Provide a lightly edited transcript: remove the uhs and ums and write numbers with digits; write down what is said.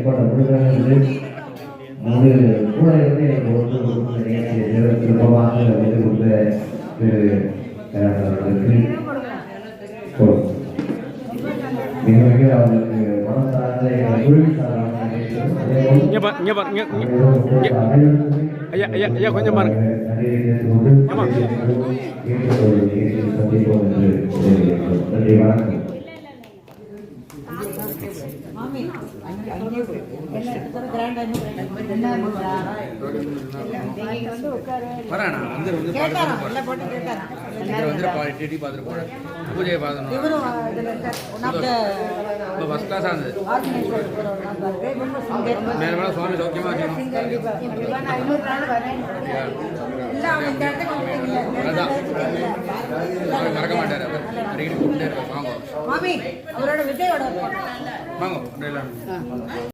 ஏற்பாடு முடிகிறது. அது கூட இருந்து எனக்கு விருப்பமாக வந்து கொடுத்த மிக மிக அவர்களுக்கு மனசார்ந்த தொழில் ஐயா கொஞ்சம் பாருங்க. நன்றி, வணக்கம். பூஜையை ஃபர்ஸ்ட் கிளாஸ் ஆனது மேல மேல சுவாமி சௌக்கியமா மறக்க மாட்டாரு. அடிக்கடி கூப்பிட்டே இருப்பாங்க. வாங்க